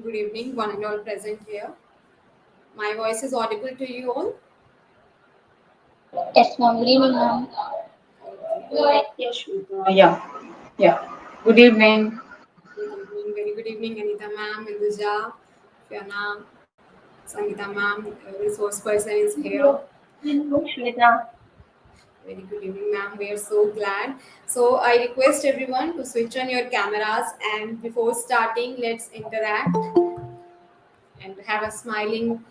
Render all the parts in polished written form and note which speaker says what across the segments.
Speaker 1: Good evening, one and all present here. My voice is audible to you all?
Speaker 2: Yes, ma'am. Good evening, ma'am.
Speaker 3: Yes, Shweta. Yeah, yeah. Good evening.
Speaker 1: Good evening, very good evening, Anita ma'am, Induja, Fiona, Sangeetha ma'am, resource person is here.
Speaker 3: Shweta.
Speaker 1: Very good evening, ma'am. We are so glad. So I request everyone to switch on your cameras and before starting, let's interact and have a smiling.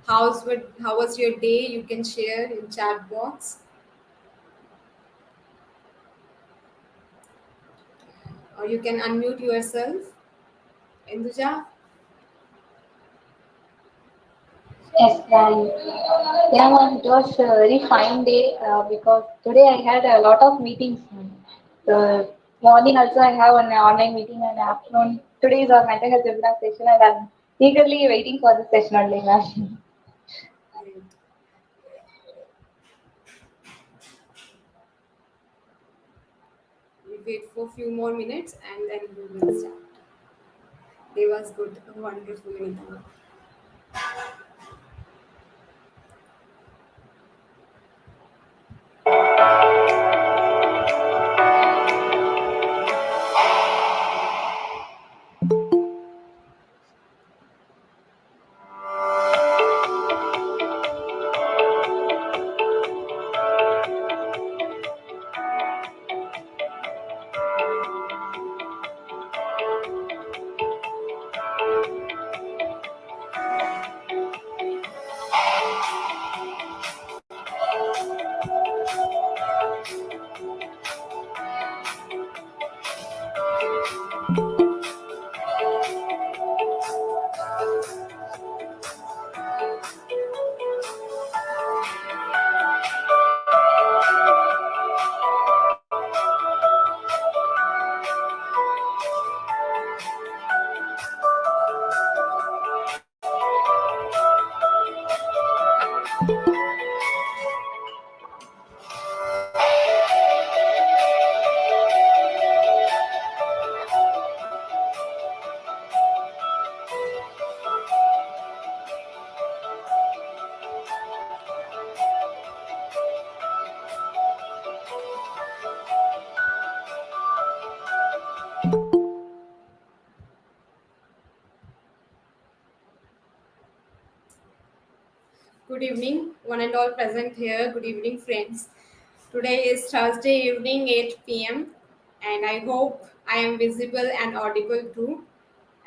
Speaker 1: How was your day? You can share in chat box or you can unmute yourself. Induja.
Speaker 2: Yes, ma'am. Yeah, ma'am. It was a very fine day because today I had a lot of meetings, ma'am. The morning also I have an online meeting and afternoon. Today is our mental health webinar session and I'm eagerly waiting for the session only, ma'am.
Speaker 1: Great. We wait for a few more minutes and then we will start. Day was good, wonderful, Anita. good evening, one and all present here. Good evening, friends. Today is Thursday evening, 8 p.m., and I hope I am visible and audible too.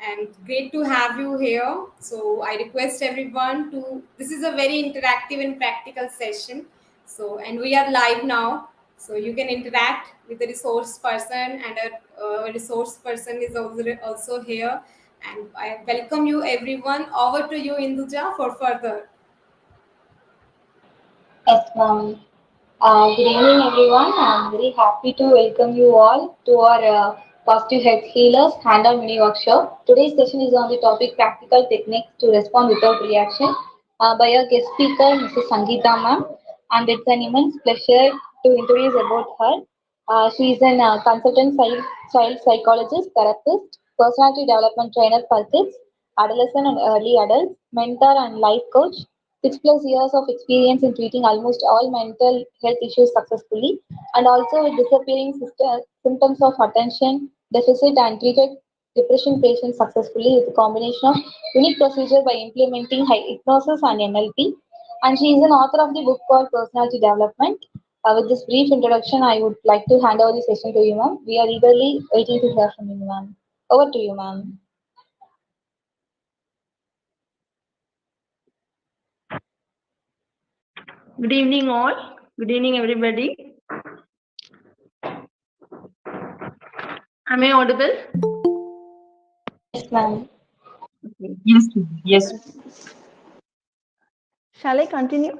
Speaker 1: And great to have you here. So, I request everyone to. This is a very interactive and practical session. So, and we are live now. So, you can interact with the resource person, and a resource person is also here. And I welcome you, everyone. Over to you, Induja, for further.
Speaker 2: Yes, ma'am. Good evening, everyone. I'm very happy to welcome you all to our Positive Health Healers Hand-on Mini Workshop. Today's session is on the topic Practical Techniques to Respond Without Reaction by our guest speaker, Mrs. Sangeetha, ma'am. And it's an immense pleasure to introduce about her. She is an consultant child psychologist, therapist, personality development trainer for kids, adolescent and early adults, mentor and life coach, 6+ years of experience in treating almost all mental health issues successfully, and also with disappearing symptoms of attention deficit and treated depression patients successfully with a combination of unique procedure by implementing hypnosis and NLP. And she is an author of the book called Personality Development. With this brief introduction, I would like to hand over the session to you, ma'am. We are eagerly waiting to hear from you, ma'am. Over to you, ma'am.
Speaker 3: Good evening, all. Good evening, everybody. Am I audible?
Speaker 2: Yes, ma'am.
Speaker 3: Okay. Yes, ma'am. Yes.
Speaker 4: Shall I continue?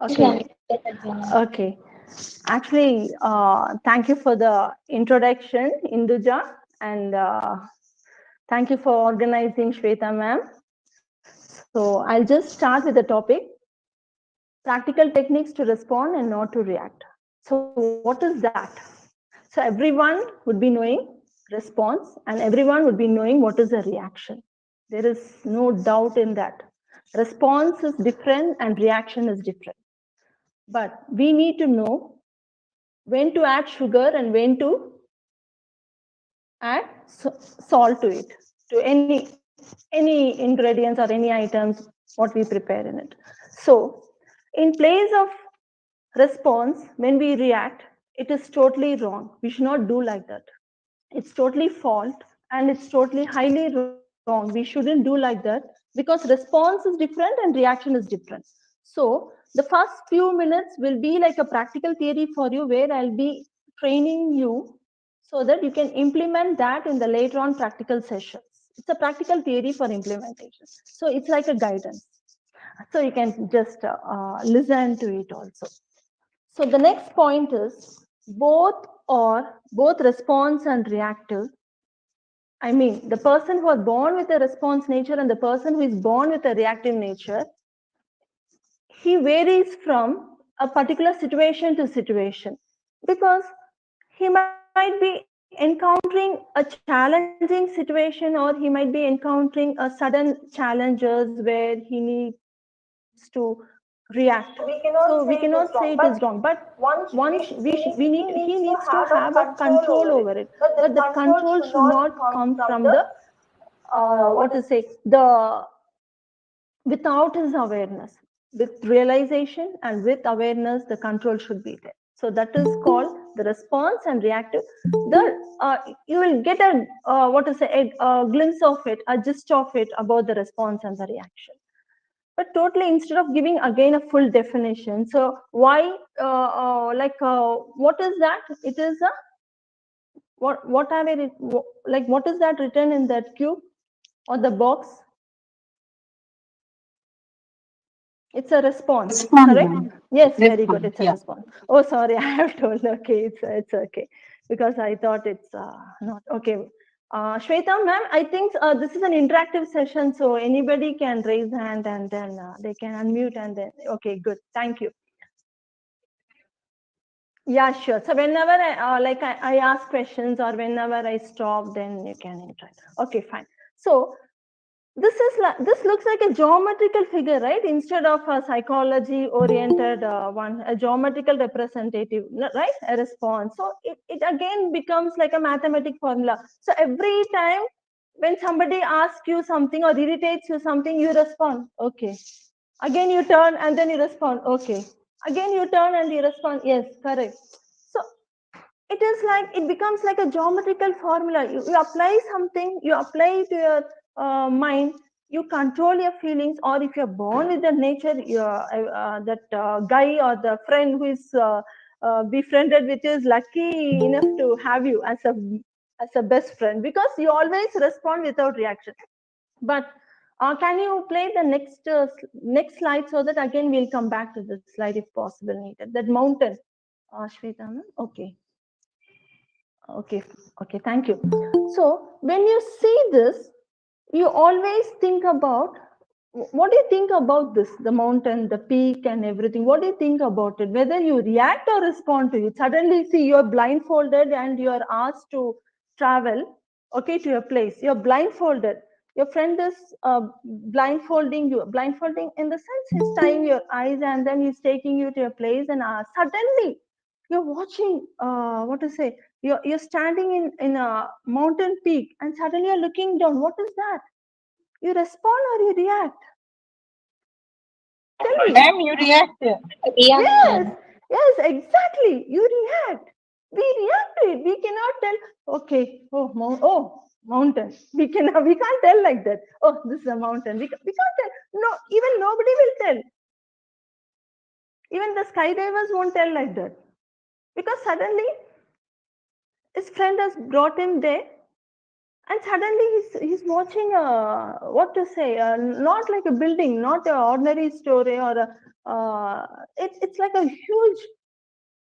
Speaker 2: Yes, ma'am.
Speaker 4: Okay.
Speaker 2: Yes, ma'am.
Speaker 4: Okay. Actually, thank you for the introduction, Induja, and thank you for organizing, Shweta ma'am. So I'll just start with the topic, practical techniques to respond and not to react. So what is that? So everyone would be knowing response and everyone would be knowing what is a reaction. There is no doubt in that. Response is different and reaction is different. But we need to know when to add sugar and when to add salt to it, to any ingredients or any items what we prepare in it. So in place of response, when we react, it is totally wrong. We should not do like that. It's totally fault and it's totally highly wrong. We shouldn't do like that because response is different and reaction is different. So the first few minutes will be like a practical theory for you where I'll be training you so that you can implement that in the later on practical sessions. It's a practical theory for implementation. So it's like a guidance. So you can just listen to it also. So the next point is both response and reactive. I mean, the person who are born with a response nature and the person who is born with a reactive nature, he varies from a particular situation to situation because he might be encountering a challenging situation or he might be encountering a sudden challenges where he needs to react. So we cannot say it is wrong, but he needs to have a control over it, but that control should not come from the what to say, the without his awareness. With realization and with awareness, the control should be there. So that is called the response and reactive. The you will get a what to say, a glimpse of it, a gist of it about the response and the reaction. But totally, instead of giving again a full definition, so why what is that? It is a what are we like? What is that written in that cube or the box? It's a response,
Speaker 3: Respond,
Speaker 4: correct?
Speaker 3: ma'am.
Speaker 4: Yes, very good.
Speaker 3: Respond.
Speaker 4: It's a
Speaker 3: Yeah.
Speaker 4: response. Oh, sorry, I have told. Okay, it's okay because I thought it's not okay. Shweta, ma'am, I think this is an interactive session, so anybody can raise hand and then they can unmute and then. Okay, good. Thank you. Yeah, sure. So whenever I ask questions or whenever I stop, then you can interact. Okay, fine. So this looks like a geometrical figure, right? Instead of a psychology oriented one, a geometrical representative, right? A response. So it again becomes like a mathematic formula. So every time when somebody asks you something or irritates you something, you respond, okay. Again you turn and then you respond, okay. Again you turn and you respond, yes, correct. So it is like, it becomes like a geometrical formula. You apply something, you apply to your mind, you control your feelings. Or if you're born with the nature, that guy or the friend who is befriended with you is lucky enough to have you as a best friend, because you always respond without reaction. But can you play the next slide, so that again we'll come back to this slide if possible needed. That mountain, Shweta, okay. Okay, okay, thank you. So when you see this, you always think about, what do you think about this, the mountain, the peak and everything? What do you think about it? Whether you react or respond to it. Suddenly see, you're blindfolded and you're asked to travel, okay, to your place. You're blindfolded. Your friend is blindfolding you. Blindfolding in the sense, he's tying your eyes and then he's taking you to your place, and suddenly you're watching, what to say, you're standing in a mountain peak and suddenly you're looking down. What is that? You respond or you react? Tell me.
Speaker 3: Ma'am, you react.
Speaker 4: Yes, yes, exactly. You react. We react to it. We cannot tell, okay, mountain. We can't tell like that. Oh, this is a mountain. We can't tell. No, even nobody will tell. Even the skydivers won't tell like that. Because suddenly his friend has brought him there, and suddenly he's watching what to say, not like a building, not an ordinary story or it's like a huge,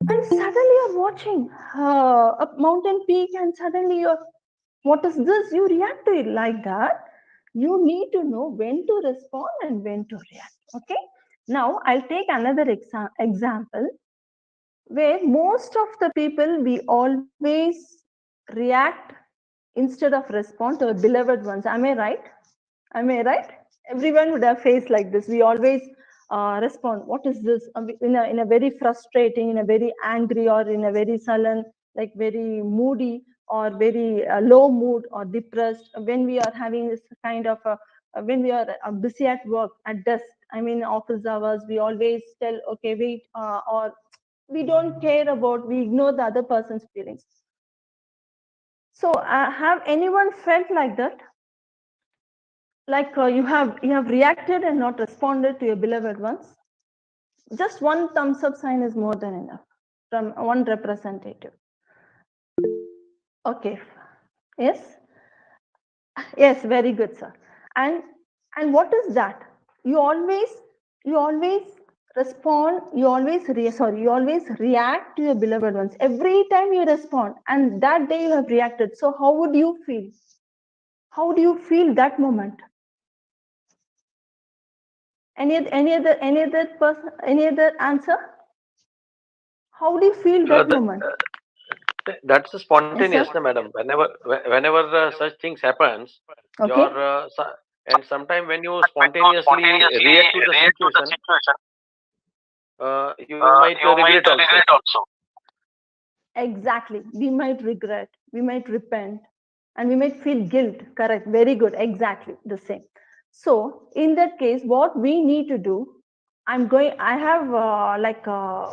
Speaker 4: and suddenly you're watching a mountain peak, and suddenly you're, what is this? You react to it like that. You need to know when to respond and when to react. Okay, now I'll take another example where most of the people, we always react instead of respond to our beloved ones. Am I right? Am I right? Everyone would have faced like this. We always respond, what is this? In a very frustrating, in a very angry, or in a very sullen, like very moody, or very low mood or depressed. When we are having this kind of when we are busy at work, at desk, I mean office hours, we always tell, okay, wait, or we don't care about, we ignore the other person's feelings. So have anyone felt like that? Like you have reacted and not responded to your beloved ones? Just one thumbs up sign is more than enough from one representative. Okay. Yes. Yes. Very good, sir. And what is that? You always respond. You always react to your beloved ones. Every time you respond, and that day you have reacted. So how would you feel? How do you feel that moment? Any other person? Any other answer? How do you feel that moment?
Speaker 5: That's spontaneous,
Speaker 4: Yes,
Speaker 5: na, madam. Whenever such things happens,
Speaker 4: okay.
Speaker 5: your and sometime when you spontaneously react to the situation, you might regret also.
Speaker 4: Exactly. We might regret, we might repent, and we might feel guilt. Correct. Very good. Exactly the same. So in that case, what we need to do, I have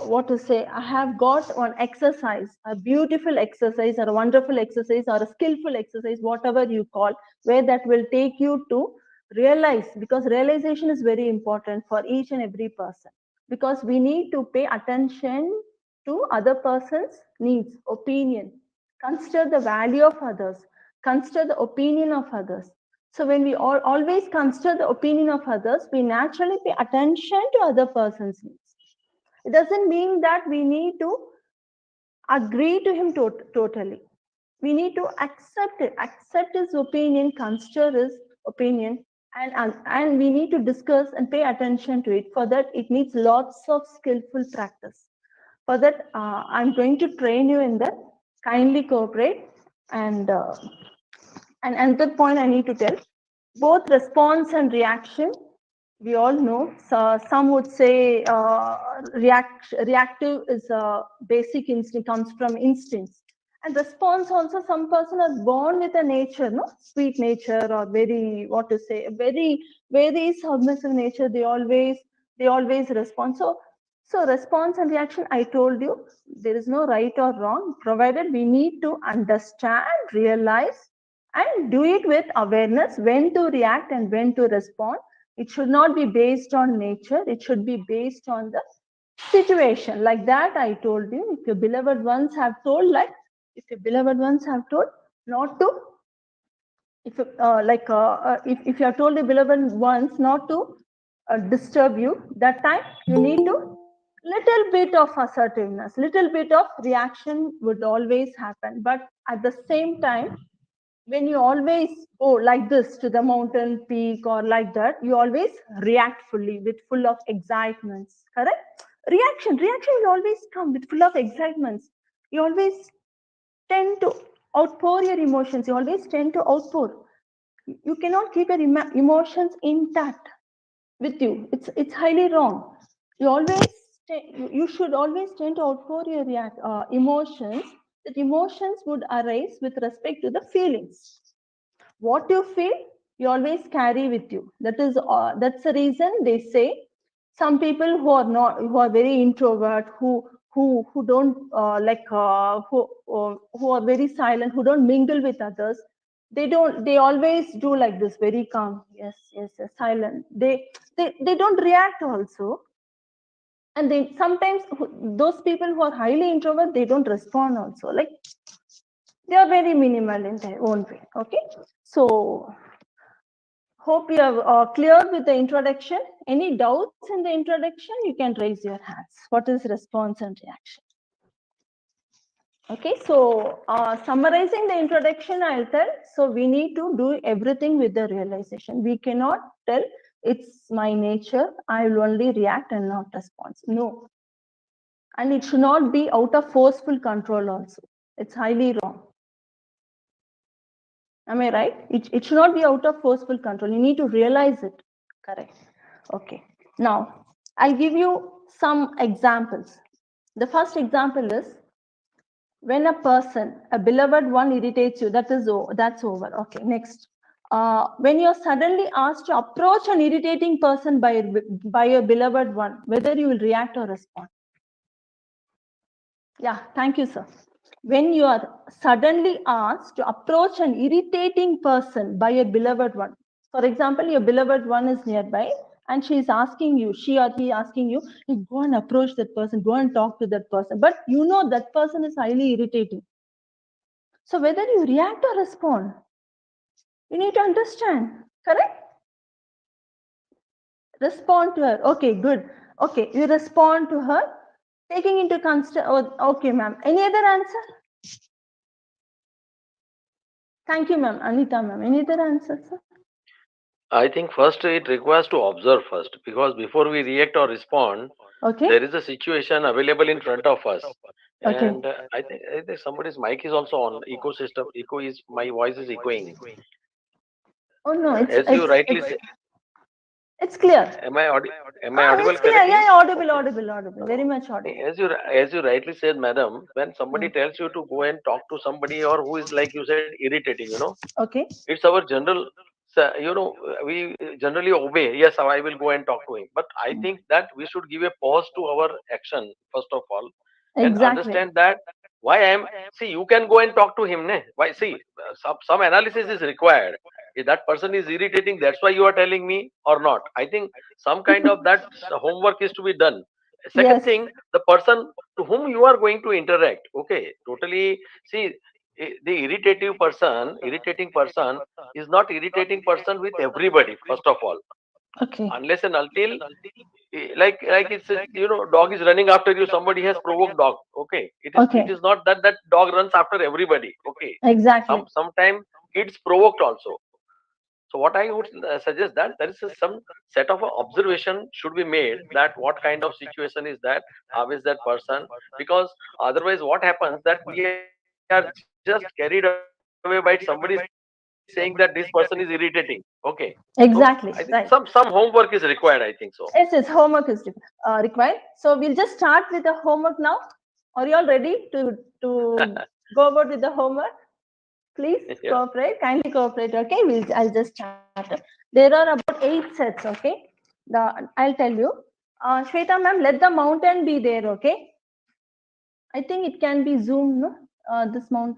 Speaker 4: what to say, I have got one exercise, a beautiful exercise or a wonderful exercise or a skillful exercise, whatever you call, where that will take you to realize, because realization is very important for each and every person, because we need to pay attention to other person's needs, opinion, consider the value of others, consider the opinion of others. So when we always consider the opinion of others, we naturally pay attention to other person's needs. It doesn't mean that we need to agree to him totally. We need to accept it, accept his opinion, consider his opinion, and we need to discuss and pay attention to it. For that, it needs lots of skillful practice. For that, I'm going to train you in that. Kindly cooperate. And another point I need to tell, both response and reaction, we all know. So some would say reactive is a basic instinct, comes from instincts, And response also, some person are born with a nature, no, sweet nature, or very, what to say, very submissive nature. They always respond. So response and reaction, I told you, there is no right or wrong, provided we need to understand, realize, and do it with awareness when to react and when to respond. It should not be based on nature. It should be based on the situation. Like that, I told you, if your beloved ones have told, like, if your beloved ones have told not to, if you are told the beloved ones not to disturb you, that time you need to little bit of assertiveness, little bit of reaction would always happen. But at the same time, when you always go like this to the mountain peak or like that, you always react fully with full of excitements. Correct? Reaction will always come with full of excitements. You always tend to outpour your emotions. You always tend to outpour. You cannot keep your emotions intact with you. It's highly wrong. You always you should always tend to outpour your emotions. That emotions would arise with respect to the feelings. What you feel, you always carry with you. That's the reason they say some people who are very introvert, who don't who are very silent, who don't mingle with others, they always do like this, very calm. Yes, silent. They don't react also. And they sometimes, those people who are highly introvert, they don't respond also. Like, they are very minimal in their own way. Okay, so hope you are clear with the introduction. Any doubts in the introduction, you can raise your hands. What is response and reaction? Okay, so summarizing the introduction, I'll tell. So we need to do everything with the realization. We cannot tell it's my nature, I will only react and not respond. No. And it should not be out of forceful control also. It's highly wrong. Am I right? It should not be out of forceful control. You need to realize it. Correct. Okay. Now, I'll give you some examples. The first example is, when a person, a beloved one, irritates you, that's over. Okay, next. When you're suddenly asked to approach an irritating person by your beloved one, whether you will react or respond. Yeah, thank you, sir. When you are suddenly asked to approach an irritating person by your beloved one, for example, your beloved one is nearby and she is asking you, she or he asking you, hey, go and approach that person, go and talk to that person. But you know that person is highly irritating. So whether you react or respond, you need to understand, correct? Respond to her. Okay, good. Okay, you respond to her, taking into consideration. Oh, okay, ma'am. Any other answer? Thank you, ma'am. Anita, ma'am. Any other answer, sir?
Speaker 5: I think first it requires to observe first, because before we react or respond,
Speaker 4: Okay.
Speaker 5: there is a situation available in front of us.
Speaker 4: Okay.
Speaker 5: And I think somebody's mic is also on. Ecosystem. Echo is, my voice is echoing.
Speaker 4: Oh no,
Speaker 5: As you rightly say,
Speaker 4: it's clear.
Speaker 5: am I am I audible
Speaker 4: It's clear.
Speaker 5: correctly?
Speaker 4: Yeah, audible,
Speaker 5: Okay.
Speaker 4: audible. Very much audible.
Speaker 5: As you rightly said, madam, when somebody tells you to go and talk to somebody, or who is, like you said, irritating,
Speaker 4: Okay.
Speaker 5: it's our general, we generally obey. Yes, I will go and talk to him. But I think that we should give a pause to our action first of all, and
Speaker 4: Exactly.
Speaker 5: understand that why I am. See, you can go and talk to him, ne? Why? See, some analysis is required. If that person is irritating, that's why you are telling me, or not. I think some kind of that homework is to be done. Second
Speaker 4: Yes.
Speaker 5: thing, the person to whom you are going to interact. Okay, totally. See, the irritating person is not irritating person with everybody. First of all,
Speaker 4: Okay.
Speaker 5: unless and until, like it's a, dog is running after you. Somebody has provoked dog. Okay, it is not that that dog runs after everybody. Okay,
Speaker 4: Exactly.
Speaker 5: sometime it's provoked also. So what I would suggest, that there is some set of observation should be made, that what kind of situation is that, how is that person, because otherwise what happens, that we are just carried away by somebody saying that this person is irritating. Okay, so I think some homework is
Speaker 4: Exactly.
Speaker 5: required, I think
Speaker 4: Right.
Speaker 5: so.
Speaker 4: Yes, homework is required. So we'll just start with the homework now. Are you all ready to go about with the homework. Please
Speaker 5: Yeah.
Speaker 4: cooperate, kindly cooperate. Okay, I'll just start. There are about 8 sets. Okay, I'll tell you. Shweta ma'am, let the mountain be there. Okay, I think it can be zoomed. No, this mount.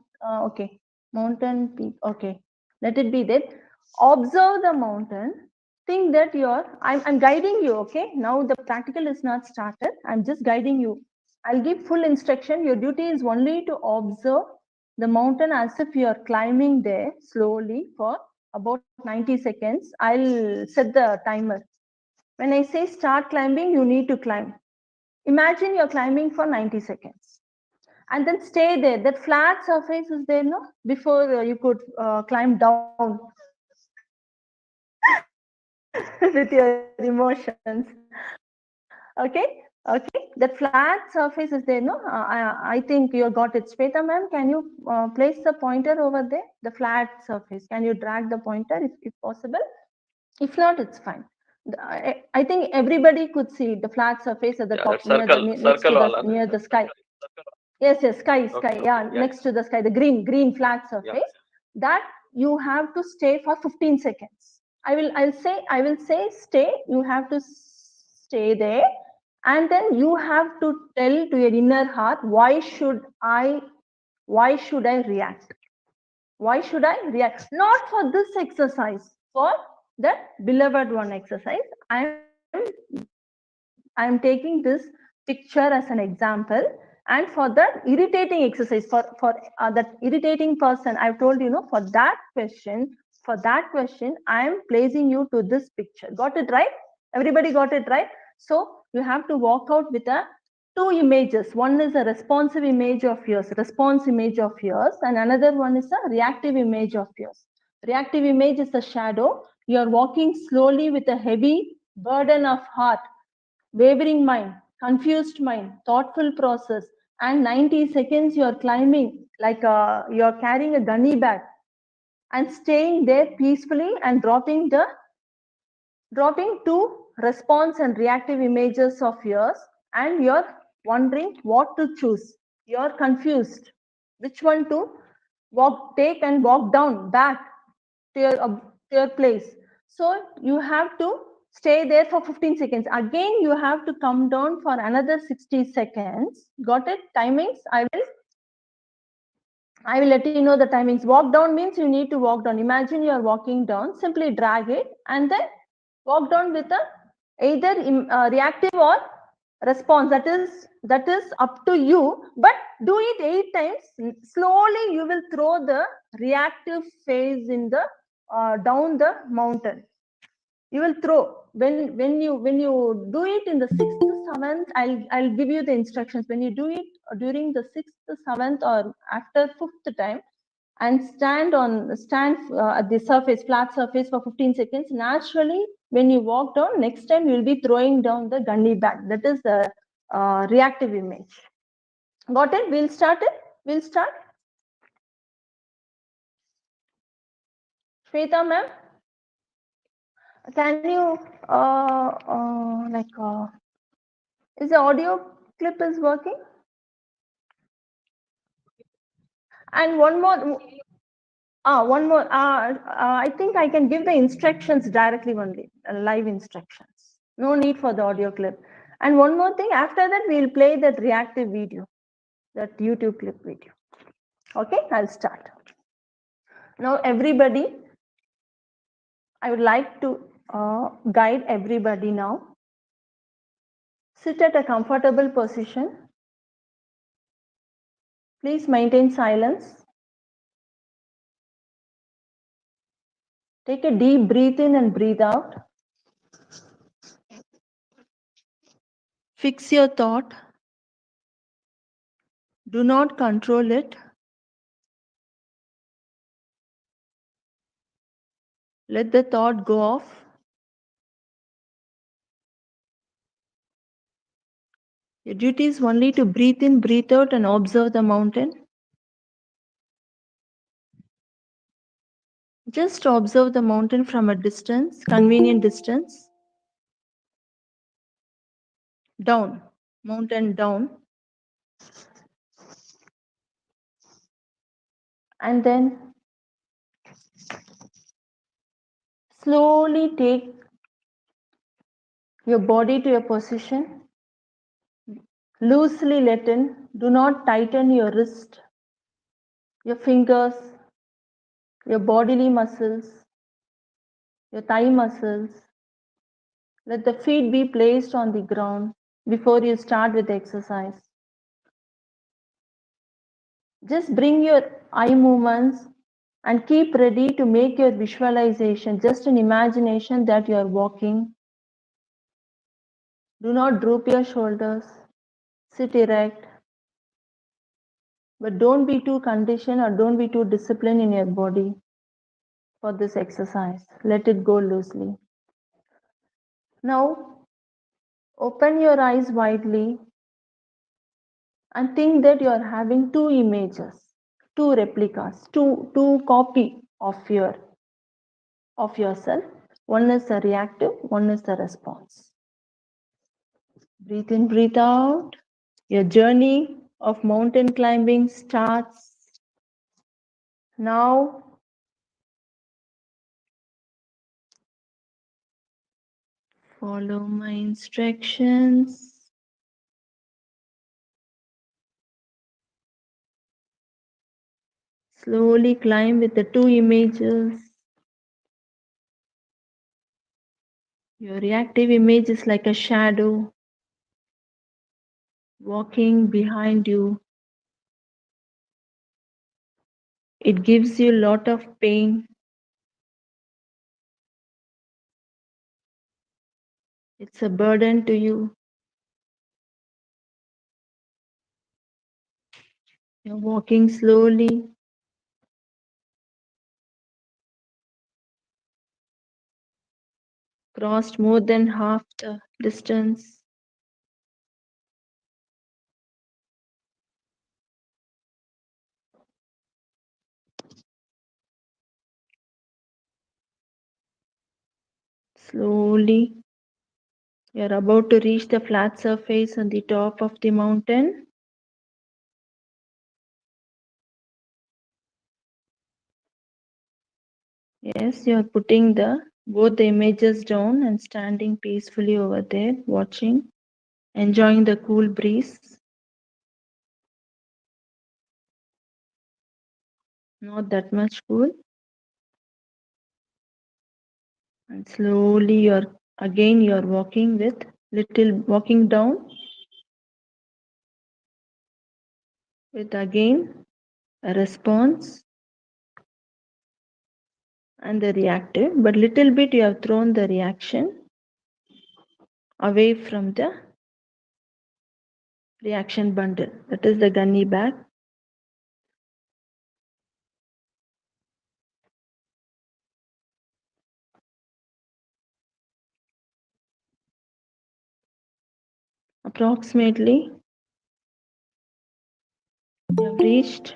Speaker 4: Okay, mountain peak. Okay, let it be there. Observe the mountain. Think that I'm guiding you. Okay, now the practical is not started. I'm just guiding you. I'll give full instruction. Your duty is only to observe the mountain as if you are climbing there slowly for about 90 seconds. I'll set the timer. When I say start climbing, you need to climb. Imagine you're climbing for 90 seconds and then stay there. That flat surface is there, no? Before you could climb down with your emotions. Okay, that flat surface is there, no? I think you got it. Shweta ma'am, can you place the pointer over there? The flat surface. Can you drag the pointer if possible? If not, it's fine. I think everybody could see the flat surface at the
Speaker 5: Yeah, that
Speaker 4: top near the next
Speaker 5: circle
Speaker 4: to the
Speaker 5: wala, na?
Speaker 4: near the sky. Yes, sky.
Speaker 5: Okay,
Speaker 4: Yeah,
Speaker 5: okay. Yeah,
Speaker 4: next to the sky, the green flat
Speaker 5: yeah.
Speaker 4: surface. That you have to stay for 15 seconds. I will say stay. You have to stay there, and then you have to tell to your inner heart, why should I react? Why should I react? Not for this exercise, for the beloved one exercise. I'm taking this picture as an example, and for that irritating exercise, for that irritating person, I've told for that question, I am placing you to this picture. Got it right? Everybody got it right? So you have to walk out with a two images. One is a responsive image of yours, response image of yours, and another one is a reactive image of yours. Reactive image is a shadow. You are walking slowly with a heavy burden of heart, wavering mind, confused mind, thoughtful process, and 90 seconds you are climbing like you are carrying a gunny bag and staying there peacefully and dropping two response and reactive images of yours, and you're wondering what to choose. You're confused which one to take and walk down back to your place. So you have to stay there for 15 seconds. Again, you have to come down for another 60 seconds. Got it? Timings? I will let you know the timings. Walk down means you need to walk down. Imagine you are walking down. Simply drag it and then walk down with a either reactive or response. That is up to you. But do it 8 times. Slowly, you will throw the reactive phase in the down the mountain. You will throw when you do it in the 6th, 7th. I'll give you the instructions. When you do it during the 6th, 7th, or after 5th time, and stand at the surface, flat surface, for 15 seconds. Naturally, when you walk down, next time you will be throwing down the gunny bag. That is the reactive image. Got it? We'll start it. We'll start. Shweta ma'am, can you is the audio clip is working? And one more. I think I can give the instructions directly only, live instructions. No need for the audio clip. And one more thing, after that, we'll play that reactive video, that YouTube clip video. Okay, I'll start. Now, everybody, I would like to guide everybody now. Sit at a comfortable position. Please maintain silence. Take a deep breath in and breathe out. Fix your thought. Do not control it. Let the thought go off. Your duty is only to breathe in, breathe out, and observe the mountain. Just observe the mountain from a distance, convenient distance. Down, mountain down. And then slowly take your body to a position. Loosely let in. Do not tighten your wrist, your fingers, your bodily muscles, your thigh muscles. Let the feet be placed on the ground before you start with the exercise. Just bring your eye movements and keep ready to make your visualization, just an imagination that you are walking. Do not droop your shoulders, sit erect, but don't be too conditioned or don't be too disciplined in your body for this exercise. Let it go loosely. Now, open your eyes widely and think that you are having two images, two replicas, two copy of yourself. One is the reactive, one is the response. Breathe in, breathe out. Your journey of mountain climbing starts now. Follow my instructions. Slowly climb with the two images. Your reactive image is like a shadow walking behind you. It gives you a lot of pain. It's a burden to you. You're walking slowly, crossed more than half the distance. Slowly, you're about to reach the flat surface on the top of the mountain. Yes, you're putting both the images down and standing peacefully over there, watching, enjoying the cool breeze. Not that much cool. And slowly you're walking walking down with again a response and the reactive, but little bit you have thrown the reaction away from the reaction bundle. That is the gunny bag. Approximately you have reached,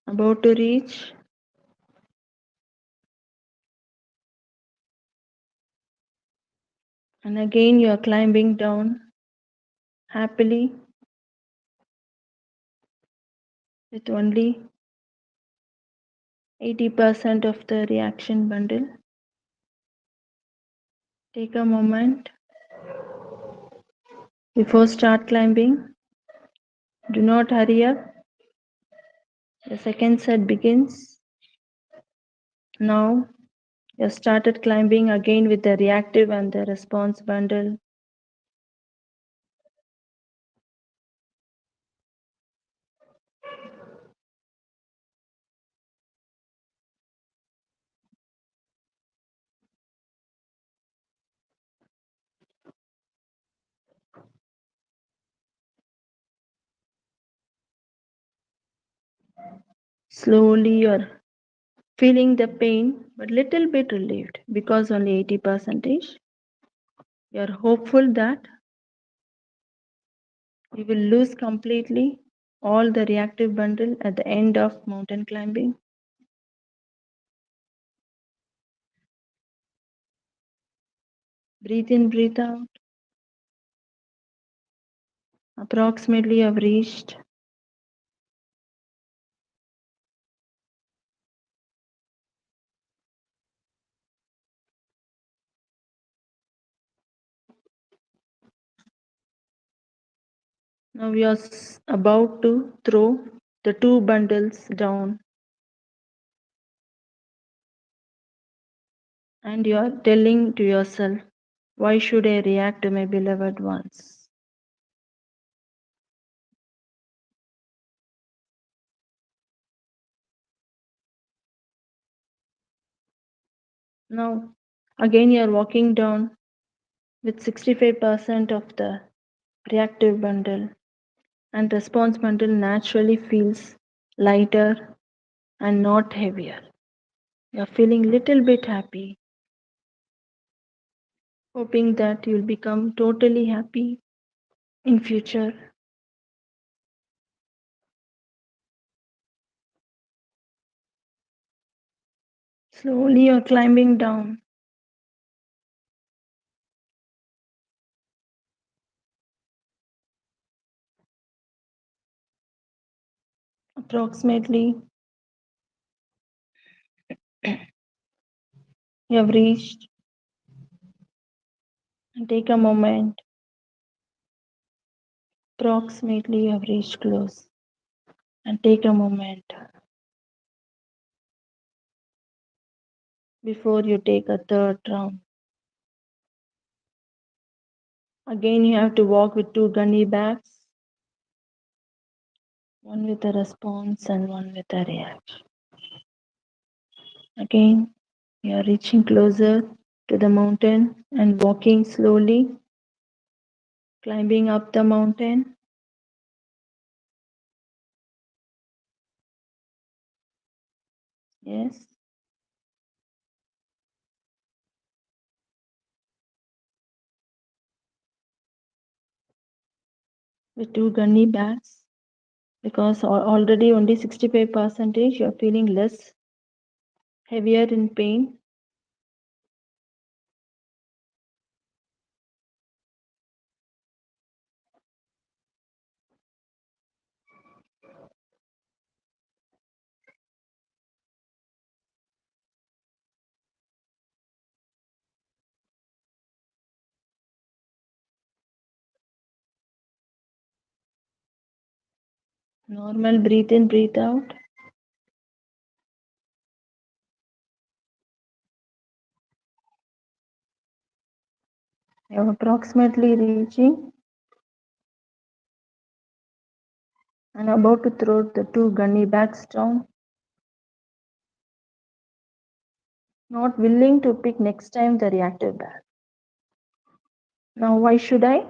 Speaker 4: about to reach. And again you are climbing down happily with only 80% of the reaction bundle. Take a moment before start climbing. Do not hurry up. The second set begins. Now you started climbing again with the reactive and the response bundle. Slowly you're feeling the pain, but little bit relieved because only 80%. You're hopeful that you will lose completely all the reactive bundle at the end of mountain climbing. Breathe in, breathe out. Approximately you have reached Now you are about to throw the two bundles down, and you are telling to yourself, why should I react to my beloved ones? Now, again, you are walking down with 65% of the reactive bundle, and response bundle naturally feels lighter and not heavier. You are feeling little bit happy, hoping that you'll become totally happy in future. Slowly you're climbing down. Approximately you have reached, and take a moment. Approximately you have reached close, and take a moment before you take a third round. Again you have to walk with two gunny bags, one with a response and one with a reaction. Again you are reaching closer to the mountain and walking slowly, climbing up the mountain. Yes, with two gunny bags, because already only 65% you are feeling less heavier in pain. Normal breathe in, breathe out. You are approximately reaching and about to throw the two gunny bags down. Not willing to pick next time the reactive bag. Now why should I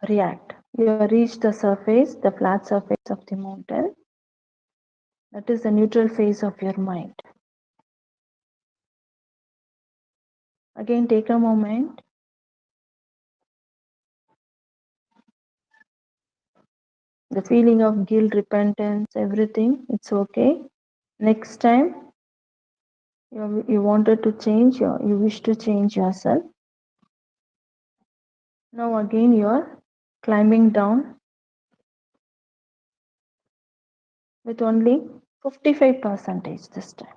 Speaker 4: react? You have reached the surface, the flat surface of the mountain. That is the neutral phase of your mind. Again, take a moment. The feeling of guilt, repentance, everything, it's okay. Next time you wanted to change, you wish to change yourself. Now again you are climbing down with only 55% this time.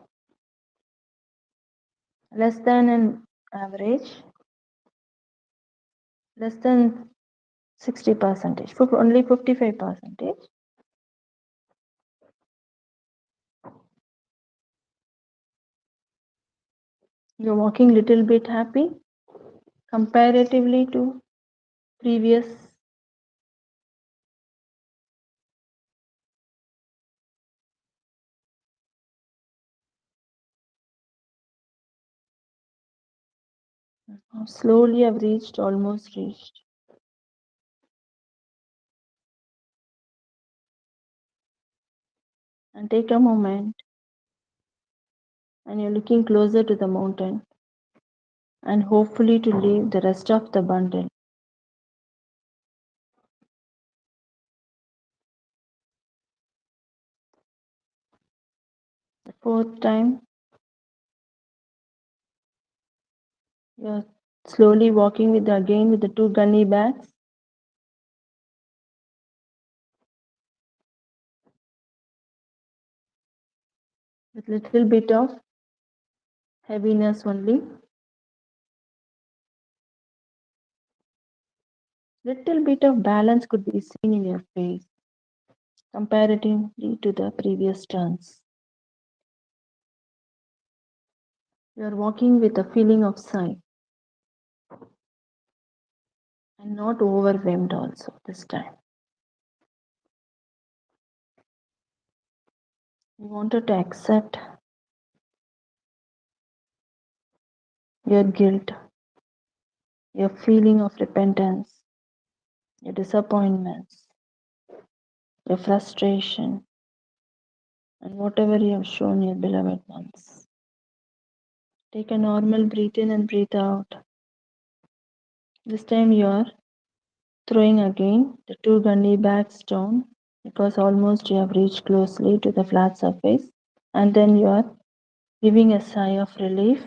Speaker 4: Less than an average, less than 60%, only 55%. You're walking little bit happy comparatively to previous. Now slowly I've reached, almost reached. And take a moment and you're looking closer to the mountain and hopefully to leave the rest of the bundle. The fourth time, you're slowly walking again with the two gunny bags. With little bit of heaviness only. Little bit of balance could be seen in your face comparatively to the previous turns. You are walking with a feeling of sigh and not overwhelmed also this time. You wanted to accept your guilt, your feeling of repentance, your disappointments, your frustration, and whatever you have shown your beloved ones. Take a normal breath in and breathe out. This time you are throwing again the two gunny bags down because almost you have reached closely to the flat surface, and then you are giving a sigh of relief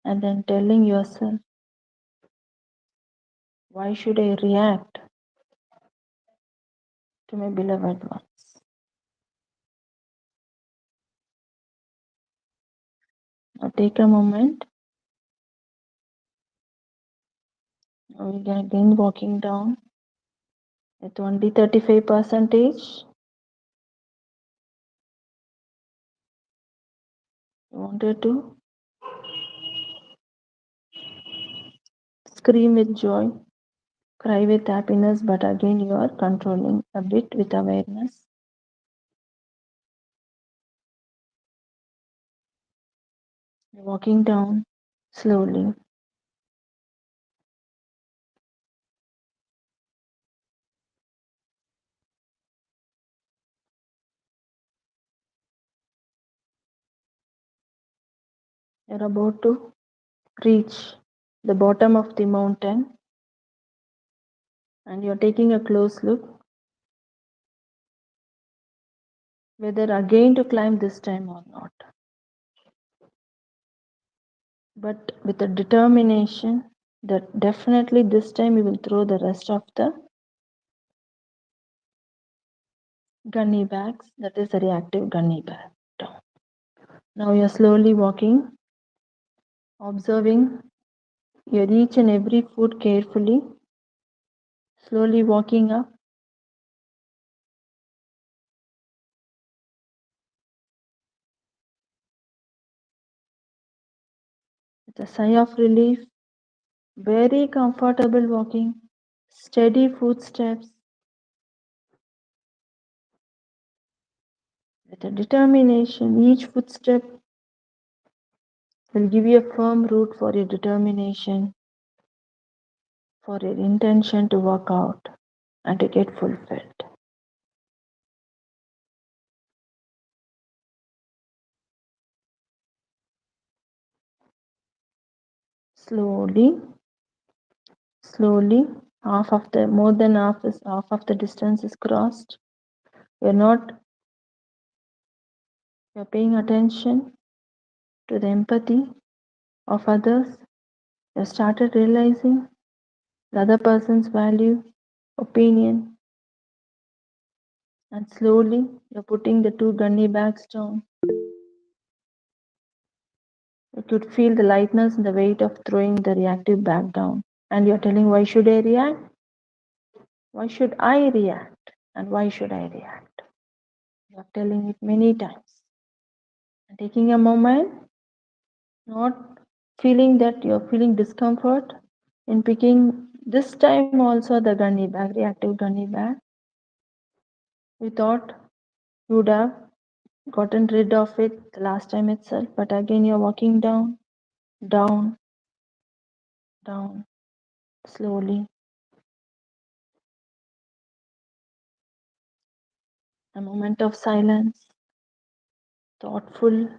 Speaker 4: and then telling yourself, why should I react to my beloved ones? Now take a moment. Now we are again walking down at only 35 percentage. You wanted to scream with joy, cry with happiness, but again you are controlling a bit with awareness. You're walking down slowly. You're about to reach the bottom of the mountain and you're taking a close look whether again to climb this time or not. But with a determination that definitely this time you will throw the rest of the gunny bags, that is the reactive gunny bag, down. Now you're slowly walking, observing your each and every foot carefully, slowly walking up. With a sigh of relief, very comfortable walking, steady footsteps, with a determination. Each footstep will give you a firm root for your determination, for your intention to work out and to get fulfilled. Slowly, slowly, more than half of the distance is crossed. You're paying attention to the empathy of others. You started realizing the other person's value, opinion, and slowly you're putting the two gunny bags down. You could feel the lightness and the weight of throwing the reactive bag down. And you're telling, why should I react? Why should I react? And why should I react? You're telling it many times. And taking a moment, not feeling that you're feeling discomfort in picking this time also the gunny bag, reactive gunny bag. We thought you would have gotten rid of it the last time itself, but again you're walking down, down, down, slowly. A moment of silence, thoughtful,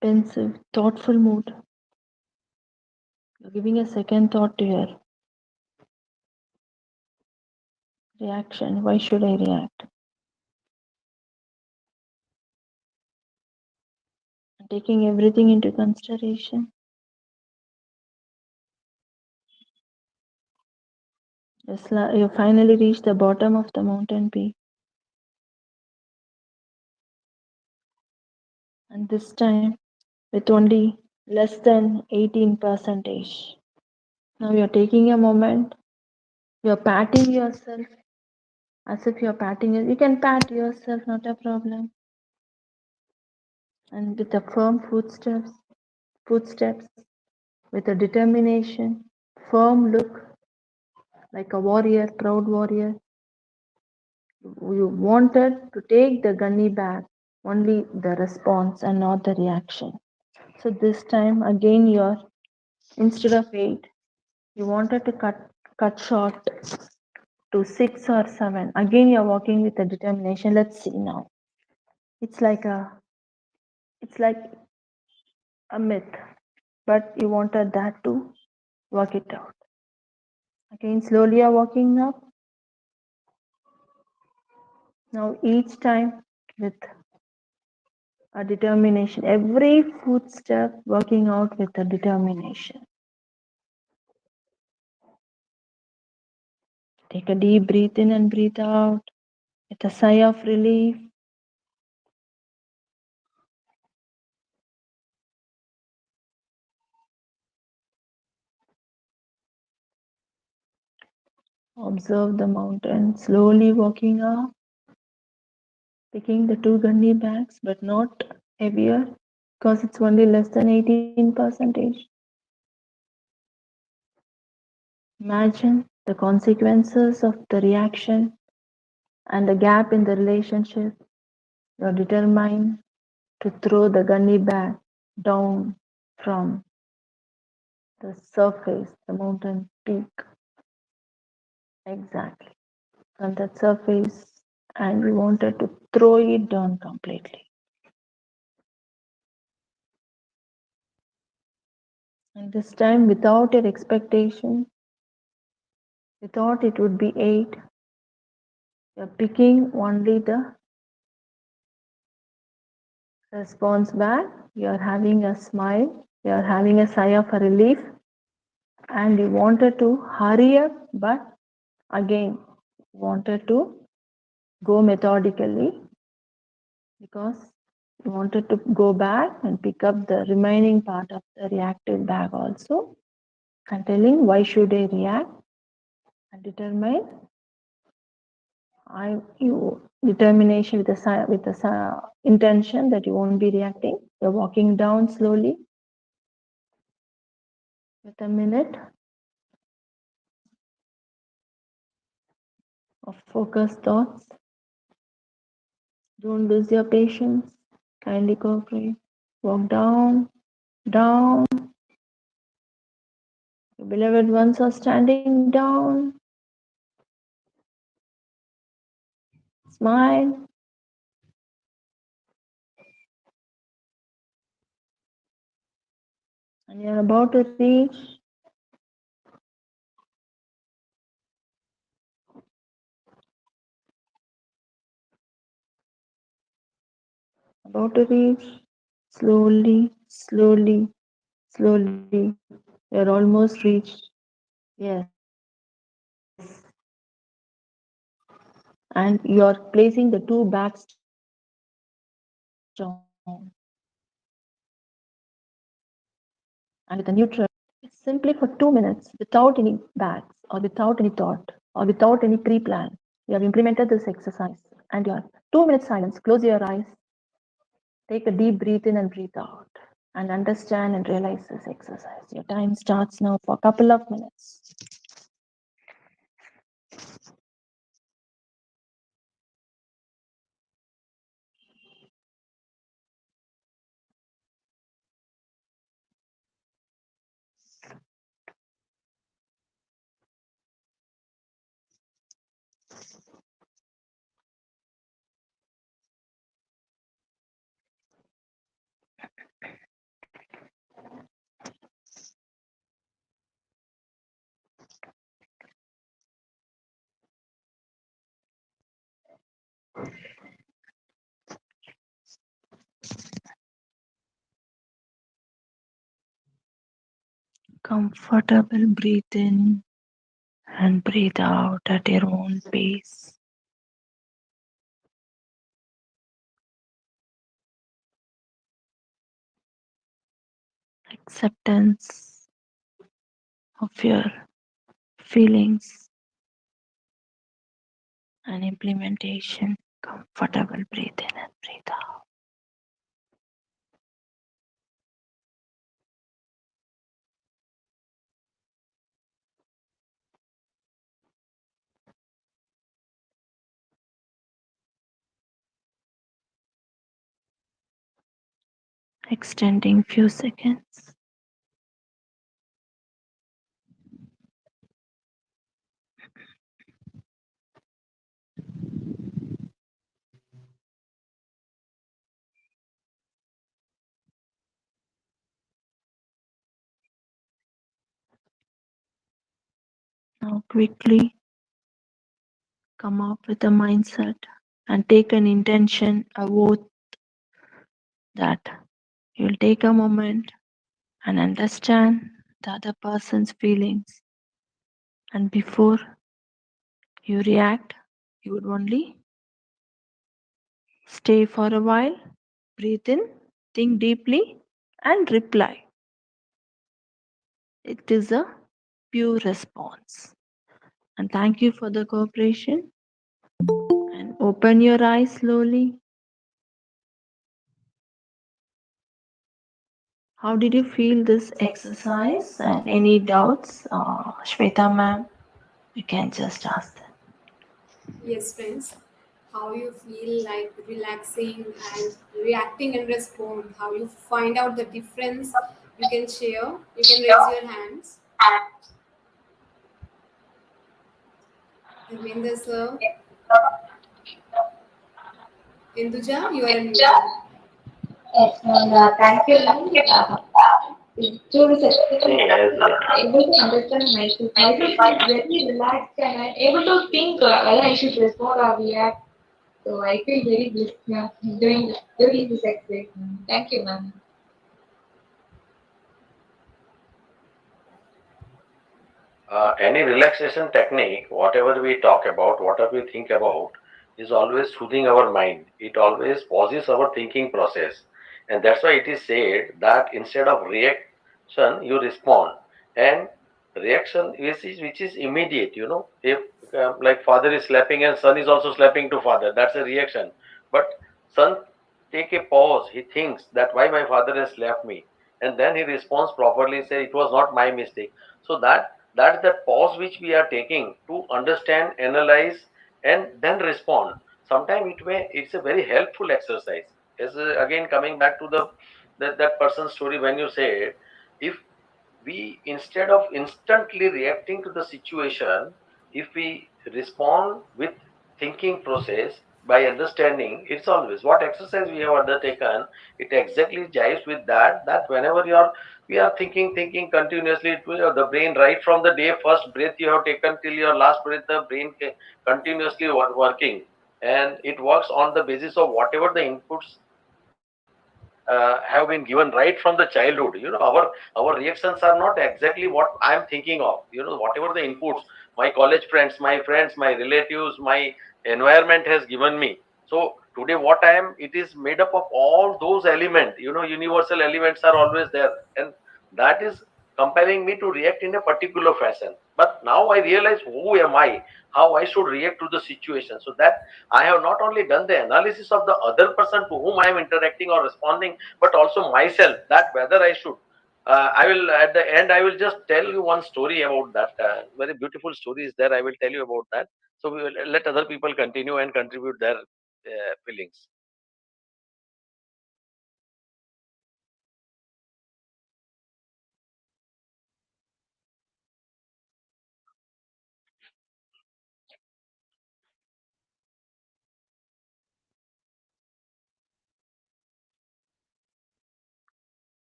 Speaker 4: pensive, thoughtful mood. You're giving a second thought to your reaction. Why should I react? And taking everything into consideration, you finally reach the bottom of the mountain peak. And this time with only less than 18 percentage. Now you're taking a moment You're patting yourself as if you're patting it. You can pat yourself, not a problem. And with the firm footsteps, with a determination, firm look, like a warrior, proud warrior. You wanted to take the gunny back, only the response and not the reaction. So this time again you're instead of 8, you wanted to cut short to 6 or 7. Again you're walking with a determination. Let's see now. It's like a myth, but you wanted that to work it out. Again, slowly you're walking up. Now each time with a determination, every footstep working out with a determination. Take a deep breath in and breathe out with a sigh of relief. Observe the mountain slowly walking up, picking the 2 gunny bags, but not heavier because it's only less than 18%. Imagine the consequences of the reaction and the gap in the relationship. You're determined to throw the gunny bag down from the surface, the mountain peak. Exactly. On that surface, and we wanted to throw it down completely. And this time, without your expectation, we thought it would be 8. You're picking only the response back. You're having a smile. You're having a sigh of a relief. And you wanted to hurry up, but again, wanted to go methodically because you wanted to go back and pick up the remaining part of the reactive bag also. And telling why should I react and determine you determination with the intention that you won't be reacting. You're walking down slowly with a minute of focused thoughts. Don't lose your patience. Kindly cooperate. Walk down, down. Your beloved ones are standing down. Smile. And you're about to reach slowly, slowly, slowly. You're almost reached. Yes. And you're placing the 2 bags down and with a neutral, simply for 2 minutes without any bags or without any thought or without any pre-plan. You have implemented this exercise and your 2 minute silence. Close your eyes, take a deep breath in and breathe out, and understand and realize this exercise. Your time starts now for a couple of minutes. Comfortable breathe in and breathe out at your own pace. Acceptance of your feelings,
Speaker 3: and implementation. Comfortable, breathe in and breathe out. Extending few seconds. Now quickly come up with a mindset and take an intention, a vote that you'll take a moment and understand the other person's feelings. And before you react, you would only stay for a while, breathe in, think deeply, and reply. It is a pure response. And thank you for the cooperation. And open your eyes slowly. How did you feel this exercise? And any doubts, Shweta ma'am, you can just ask them.
Speaker 1: Yes, friends. How you feel like relaxing and reacting and respond. How you find out the difference. You can share. You can raise your hands. Dharmender sir. Induja, you are unmuted.
Speaker 2: Yes, ma'am. Thank you, ma'am. Through this exercise,
Speaker 5: Yes.
Speaker 2: I'm able to understand myself. Myself is very relaxed and I'm able to think whether I should respond or react. So I feel very blessed, ma'am, doing this exercise, ma'am. Thank you, ma'am.
Speaker 5: Any relaxation technique, whatever we talk about, whatever we think about, is always soothing our mind. It always pauses our thinking process. And that's why it is said that instead of reaction, you respond. And reaction which is immediate, If like father is slapping and son is also slapping to father, that's a reaction. But son take a pause. He thinks that why my father has slapped me. And then he responds properly, say it was not my mistake. So that's the pause which we are taking to understand, analyze, and then respond. Sometimes it's a very helpful exercise. As again coming back to that person's story when you said, if we instead of instantly reacting to the situation, if we respond with thinking process by understanding, it's always what exercise we have undertaken, it exactly jives with that whenever we are thinking continuously, the brain right from the day first breath you have taken till your last breath, the brain continuously working, and it works on the basis of whatever the inputs have been given right from the childhood. Our reactions are not exactly what I am thinking of. Whatever the inputs my college friends, my relatives, my environment has given me. So today what I am, it is made up of all those elements. Universal elements are always there, and that is compelling me to react in a particular fashion. But now I realize who am I, how I should react to the situation, so that I have not only done the analysis of the other person to whom I am interacting or responding, but also myself, that whether I should. I will at the end. I will just tell you one story about that. Very beautiful story is there. I will tell you about that. So we will let other people continue and contribute their feelings.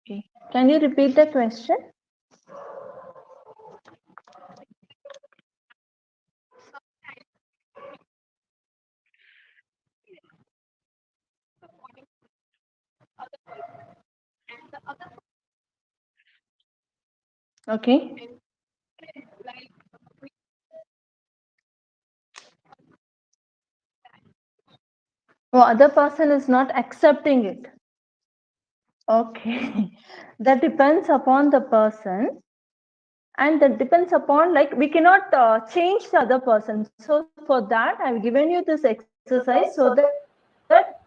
Speaker 4: Okay. Can you repeat the question? Okay. Oh, other person is not accepting it. Okay. That depends upon the person, and that depends upon, like, we cannot change the other person. So for that I've given you this exercise so that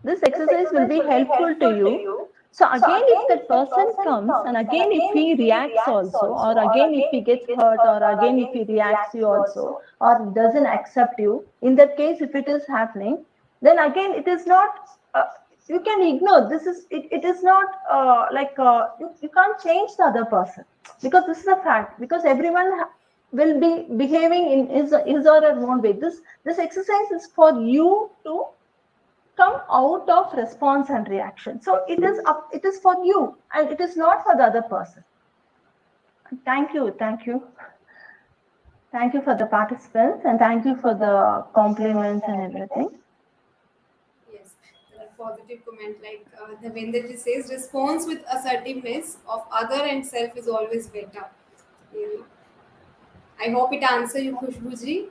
Speaker 4: this exercise will be helpful to you. So again, if that person comes and again if he reacts also, or again if he gets hurt, or again if he reacts you also, or doesn't accept you, in that case, if it is happening, then again it is not, uh, you can ignore this. It is not you can't change the other person, because this is a fact, because everyone will be behaving in his or her own way. This exercise is for you to come out of response and reaction. So it is for you, and it is not for the other person. Thank you for the participants, and thank you for the compliments and everything.
Speaker 1: Yes, there are positive comment like the Vendaji says, response with assertiveness of other and self is always better. You know, I hope it answer you, Khushbuji.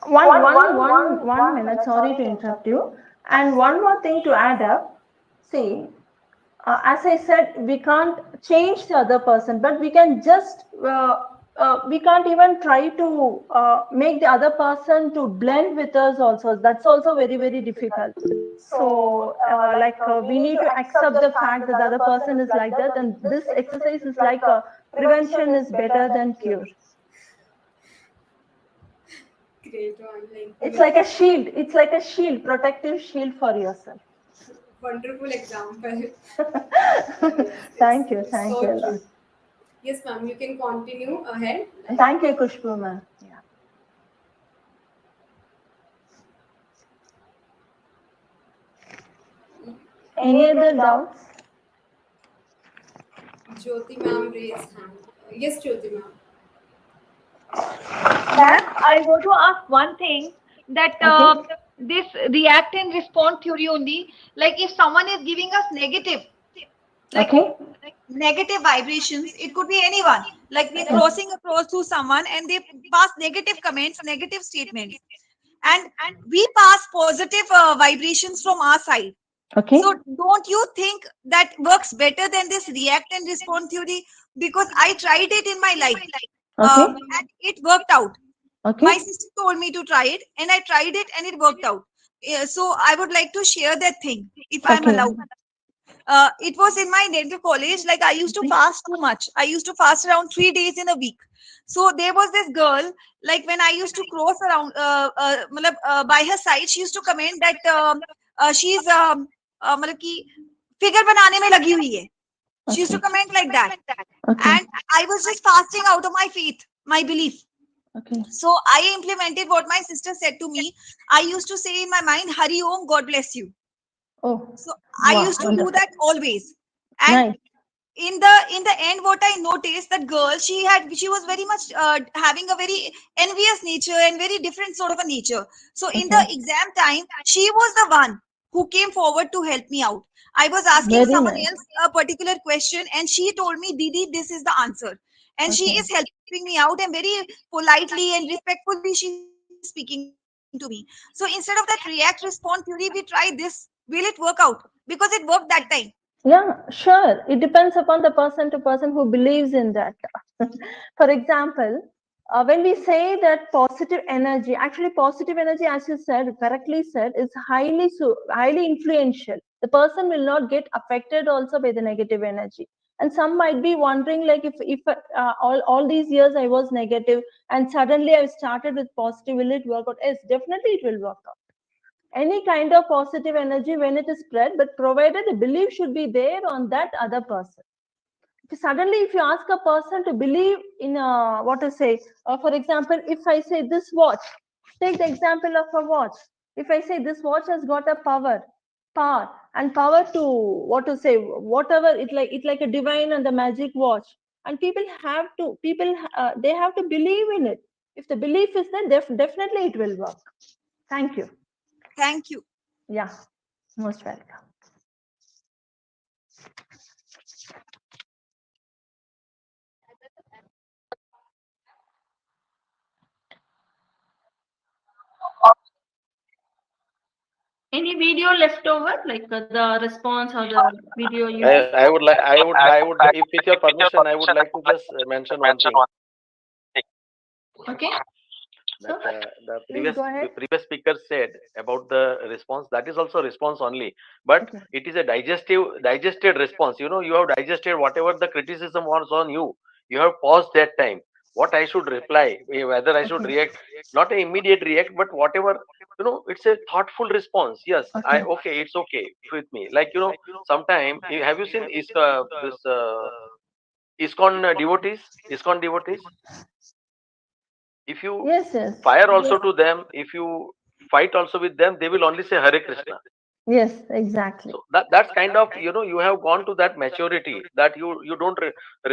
Speaker 4: One minute, sorry to interrupt you. And one more thing to add up. See, as I said, we can't change the other person, but we can just we can't even try to make the other person to blend with us also. That's also very difficult. So we need to accept the fact that the other person is like that, and this exercise is like a prevention is better than cure.
Speaker 1: Great one. Like
Speaker 4: It's like a shield. It's like a shield, protective shield for yourself.
Speaker 1: wonderful example.
Speaker 4: Thank you.
Speaker 1: It's
Speaker 4: Thank
Speaker 1: so
Speaker 4: you a lot.
Speaker 1: true. Yes, ma'am, you can continue ahead.
Speaker 4: Thank you, Kushbu, ma'am. Yeah. Any other doubts?
Speaker 1: Jyoti ma'am raised hand. Yes, Jyoti ma'am.
Speaker 2: Ma'am, I want to ask one thing, that
Speaker 4: Okay.
Speaker 2: this react and respond theory only, like if someone is giving us negative, like
Speaker 4: Okay.
Speaker 2: negative vibrations, it could be anyone, like we're crossing across to someone and they pass negative comments, negative statements, and we pass positive vibrations from our side.
Speaker 4: Okay.
Speaker 2: So don't you think that works better than this react and respond theory? Because I tried it in my life,
Speaker 4: Okay.
Speaker 2: and it worked out.
Speaker 4: Okay.
Speaker 2: My sister told me to try it, and I tried it, and it worked out. So I would like to share that thing, if I'm
Speaker 4: Okay.
Speaker 2: allowed. It was in my dental college. Like I used to fast too much. I used to fast around 3 days in a week. So there was this girl. Like when I used to cross around, by her side, she used to comment that she's मतलब कि figure बनाने में लगी हुई है. She used to
Speaker 4: Okay.
Speaker 2: comment like that,
Speaker 4: Okay.
Speaker 2: and I was just fasting out of my faith, my belief.
Speaker 4: Okay.
Speaker 2: So I implemented what my sister said to me. I used to say in my mind, Hari Om, God bless you.
Speaker 4: Oh,
Speaker 2: So I
Speaker 4: wow,
Speaker 2: used to do
Speaker 4: wonderful.
Speaker 2: that always. And
Speaker 4: Nice.
Speaker 2: in the end, what I noticed, that girl, she was very much having a very envious nature and very different sort of a nature. So in the
Speaker 4: Okay.
Speaker 2: exam time, she was the one who came forward to help me out. I was asking
Speaker 4: Very
Speaker 2: someone
Speaker 4: nice.
Speaker 2: else a particular question, and she told me, Didi, this is the answer. And she
Speaker 4: Okay.
Speaker 2: is helping me out, and very politely and respectfully she's speaking to me. So instead of that react respond theory, we try this. Will it work out? Because it worked that time.
Speaker 4: Yeah, sure. It depends upon the person to person who believes in that. For example, when we say that positive energy, actually positive energy, as you said, correctly said, is highly influential. The person will not get affected also by the negative energy. And some might be wondering, like, if all these years I was negative and suddenly I started with positive, will it work out? Yes, definitely it will work out. Any kind of positive energy when it is spread, but provided the belief should be there on that other person. Suddenly if you ask a person to believe in what to say, for example, if I say this watch, take the example of a watch. If I say this watch has got a power and power to, what to say, whatever, it like a divine and the magic watch, and people they have to believe in it. If the belief is there, definitely it will work. Thank you.
Speaker 2: Thank you.
Speaker 4: Yeah, most welcome.
Speaker 3: Any video left over, like the response or the video you?
Speaker 5: I would like, I would, if with your permission, I would like to just mention one thing
Speaker 3: Okay.
Speaker 5: that
Speaker 3: So
Speaker 5: the
Speaker 4: Please go ahead.
Speaker 5: previous speaker said about the response. That is also response only, but
Speaker 4: Okay.
Speaker 5: it is a digested response. You know, you have digested whatever the criticism was on you. You have paused that time. What I should reply, whether I should
Speaker 4: Okay.
Speaker 5: react, not an immediate react, but whatever, you know, it's a thoughtful response. Yes, I
Speaker 4: Okay.
Speaker 5: okay, it's okay with me. Like, you know, sometime have you seen is this ISKCON devotees? If you
Speaker 4: Yes, yes.
Speaker 5: fire
Speaker 4: Yes,
Speaker 5: also to them, if you fight also with them, they will only say Hare Krishna.
Speaker 4: yes, exactly.
Speaker 5: So that's kind of, you know, you have gone to that maturity that you don't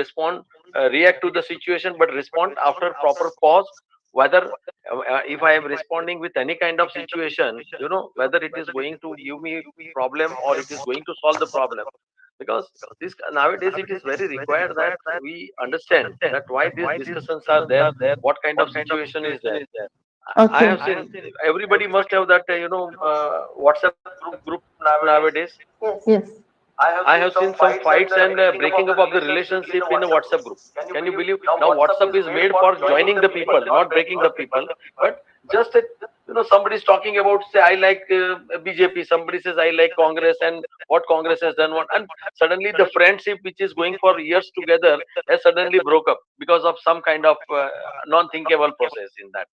Speaker 5: respond, react to the situation, but respond after proper pause. Whether if I am responding with any kind of situation, you know, whether it is going to give me problem or it is going to solve the problem, because this nowadays it is very required that we understand that why these discussions are there, what kind of situation is there. I
Speaker 4: Okay.
Speaker 5: have seen everybody must have that WhatsApp group nowadays.
Speaker 4: Yes.
Speaker 5: I have seen some fights and breaking up of the relationship in a WhatsApp group. Can you believe? Now WhatsApp is made for joining the people, not breaking the people. But just a, you know, somebody is talking about, say, I like BJP. Somebody says I like Congress and what Congress has done. What, and suddenly the friendship which is going for years together has suddenly broke up because of some kind of non-thinkable process in that.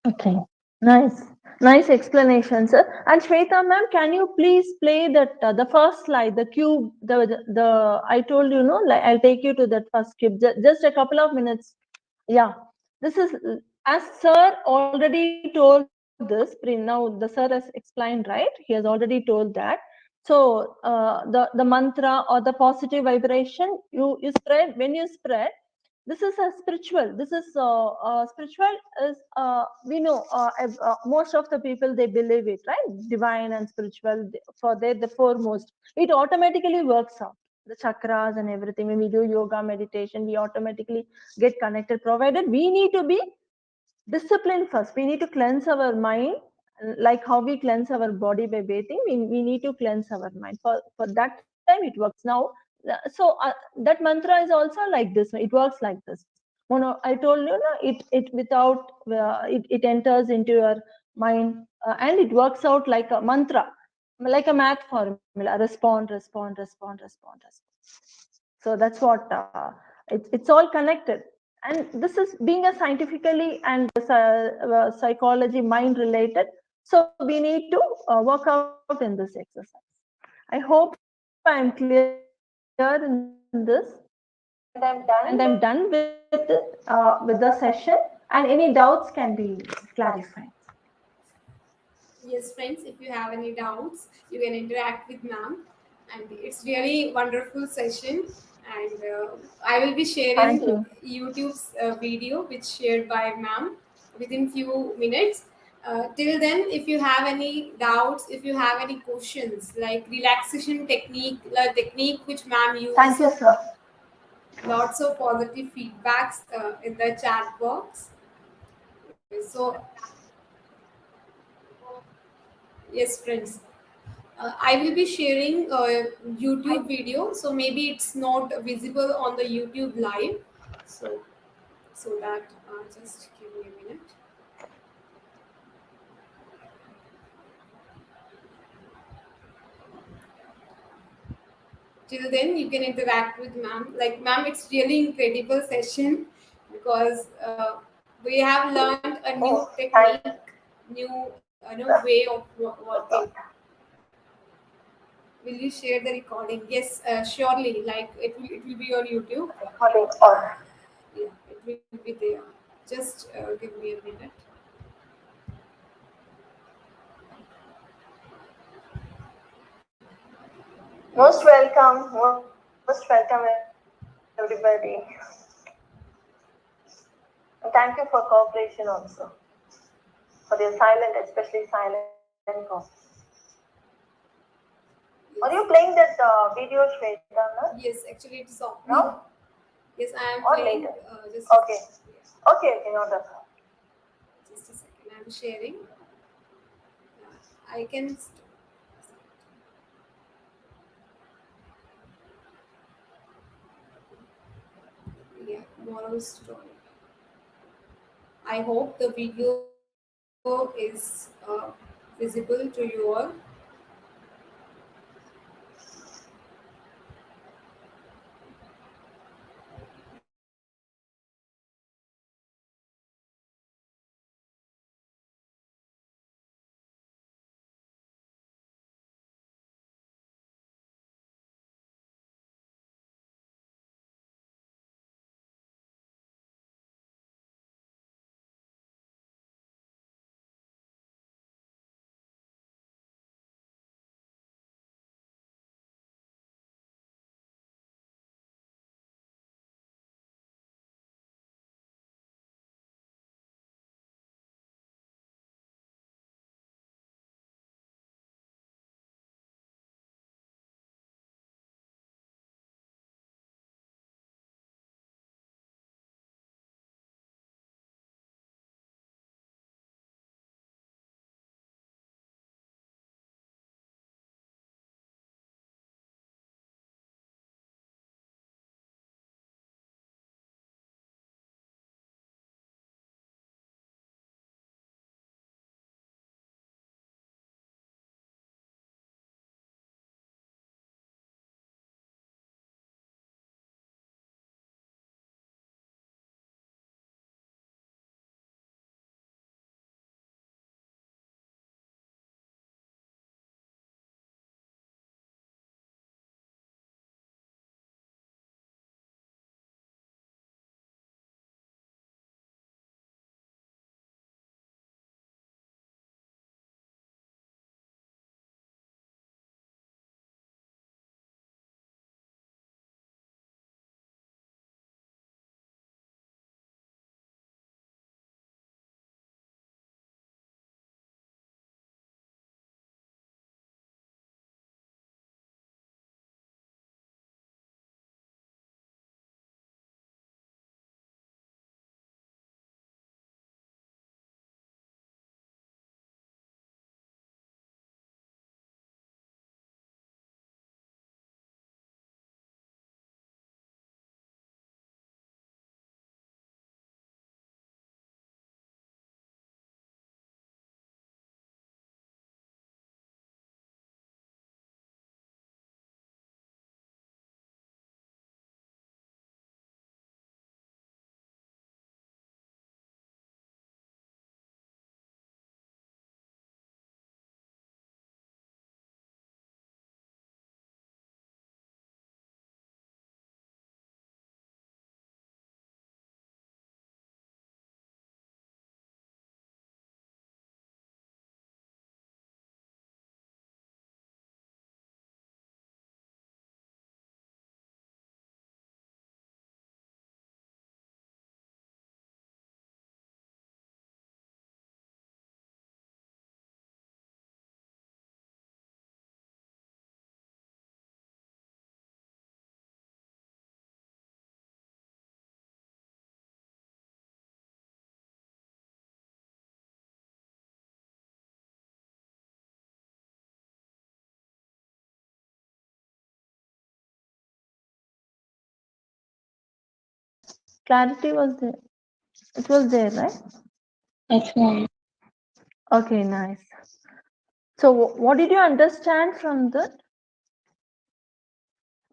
Speaker 4: Okay. Nice. Nice explanation, sir. And Shweta ma'am, can you please play that the first slide, the cube, the I told you, no, like I'll take you to that first cube. Just a couple of minutes. Yeah. This is as sir already told this. Now the sir has explained, right? He has already told that. So the mantra or the positive vibration you spread when you spread, this is a spiritual, this is spiritual is we know most of the people they believe it, right? Divine and spiritual, for they the foremost, it automatically works out the chakras and everything. When we do yoga meditation, we automatically get connected, provided we need to be discipline first. We need to cleanse our mind, like how we cleanse our body by bathing. We need to cleanse our mind. For that time it works. Now that mantra is also like this, it works like this. Mono, I told you, no, it without it enters into your mind, and it works out like a mantra, like a math formula: respond, respond, respond, respond, respond. So that's what it's all connected. And this is being a scientifically and psychology mind related, so we need to work out in this exercise. I hope I'm clear in this, and I'm done with the session, and any doubts can be clarified.
Speaker 1: Yes, friends, if you have any doubts, you can interact with ma'am. And it's really wonderful session. And I will be
Speaker 4: Thank
Speaker 1: sharing
Speaker 4: you.
Speaker 1: YouTube's video, which shared by ma'am within few minutes. Till then, if you have any doubts, if you have any questions, like relaxation technique, the technique which ma'am
Speaker 4: Thank
Speaker 1: used,
Speaker 4: you, sir.
Speaker 1: lots of positive feedbacks in the chat box. So, yes, friends. I will be sharing a YouTube video, so maybe it's not visible on the YouTube live. So, so that just give me a minute. Till then, you can interact with ma'am. Like ma'am, it's really incredible session because we have learned a new
Speaker 4: Oh, thank
Speaker 1: technique, new
Speaker 4: you.
Speaker 1: way of working. Will you share the recording? Yes, surely. Like it will be on YouTube. Yeah, it will be there. Just give me a minute.
Speaker 4: Most welcome, everybody. And thank you for cooperation also, for your silent, especially silent call. Are you
Speaker 1: Yes.
Speaker 4: playing that video, Shweta, no?
Speaker 1: Yes, actually it is on.
Speaker 4: Now
Speaker 1: Yes, I am
Speaker 4: or
Speaker 1: playing.
Speaker 4: later?
Speaker 1: Just
Speaker 4: Okay.
Speaker 1: yeah,
Speaker 4: Okay, not a problem.
Speaker 1: just a second. I am sharing. I can Yeah, moral story. I hope the video is visible to you all.
Speaker 3: Clarity was there. It was there, right?
Speaker 2: Yes, ma'am.
Speaker 3: Okay, nice. So, what did you understand from that?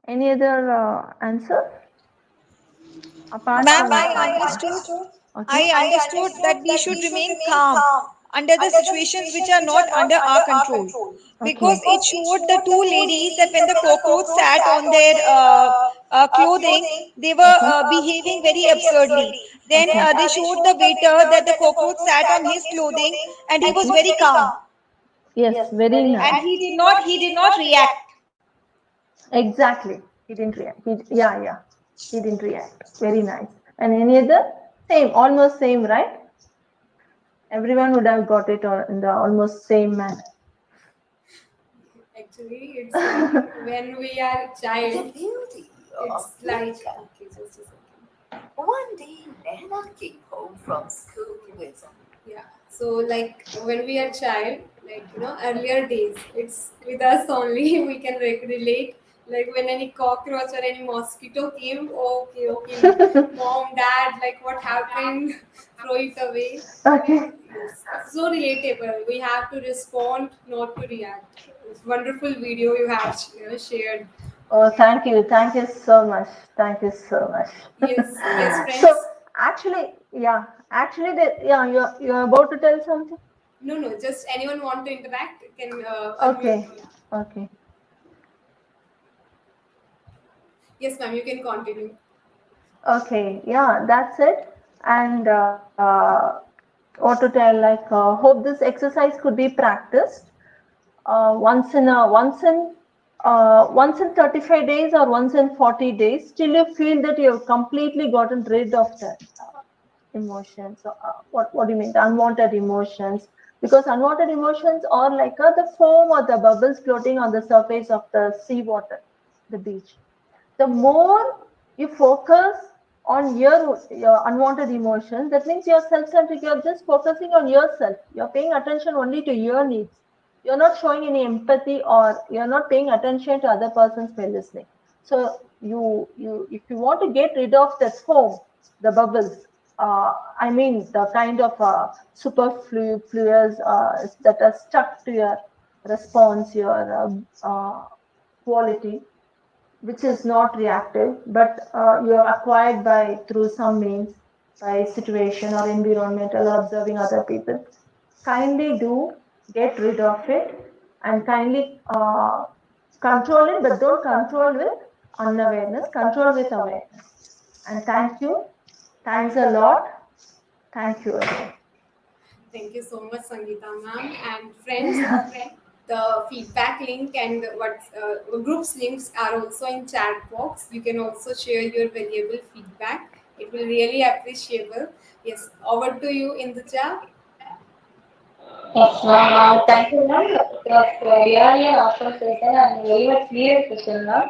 Speaker 3: Any other answer apart
Speaker 6: Ma'am,
Speaker 3: from?
Speaker 6: I
Speaker 3: Okay.
Speaker 6: understood that we should remain calm under the situations which are not under our control.
Speaker 3: Okay.
Speaker 6: Because it showed the two ladies that when the cockroach sat on their clothing, they were behaving very absurdly. Then they showed the waiter that the cockroach sat on his clothing and he was very calm
Speaker 3: Yes, very
Speaker 6: and
Speaker 3: nice.
Speaker 6: he did not react.
Speaker 3: Exactly. He didn't react. Yeah. He didn't react. Very nice. And any other? Same, almost same, right? Everyone would have got it in the almost same manner.
Speaker 1: Actually, it's like when we are child, it's like okay, just a second.
Speaker 7: One day, Nana came home from school with
Speaker 1: Yeah. So like when we are child, like earlier days, it's with us only we can relate Like when any cockroach or any mosquito came, okay, okay, mom, dad, like what happened? Throw it away.
Speaker 4: Okay.
Speaker 1: Yes, so relatable. We have to respond, not to react. It's wonderful video you have shared.
Speaker 4: Oh, thank you. Thank you so much. Thank you so much.
Speaker 1: Yes, yes,
Speaker 4: So
Speaker 1: friends.
Speaker 4: actually, yeah, actually, yeah, you're about to tell something.
Speaker 1: No, no, just anyone want to interact can unmute.
Speaker 4: Okay,
Speaker 1: Yeah.
Speaker 4: okay,
Speaker 1: Yes, ma'am, you can continue.
Speaker 4: okay. Yeah, that's it. And what to tell? Like, hope this exercise could be practiced once in 35 days or once in 40 days till you feel that you have completely gotten rid of that emotions. So, what do you mean? The unwanted emotions. Because unwanted emotions are like the foam or the bubbles floating on the surface of the seawater, the beach. The more you focus on your unwanted emotions, that means you're self-centric. You're just focusing on yourself. You're paying attention only to your needs. You're not showing any empathy, or you're not paying attention to other persons by listening. So if you want to get rid of that foam, the bubbles, I mean the kind of superfluous that are stuck to your response, your quality, which is not reactive, but you have acquired by through some means, by situation or environmental or observing other people. Kindly do get rid of it, and kindly control it, but don't control with unawareness, control with awareness. And thank you. Thanks a lot. Thank you again.
Speaker 1: Thank you so much, Sangeeta ma'am. And friends, the feedback link and what groups links are also in chat box. You can also share your valuable feedback. It will really appreciable. Yes, over to you, Induja.
Speaker 2: Yes, ma'am. Thank you, ma'am. It was really an awesome session and very much needed session, ma'am.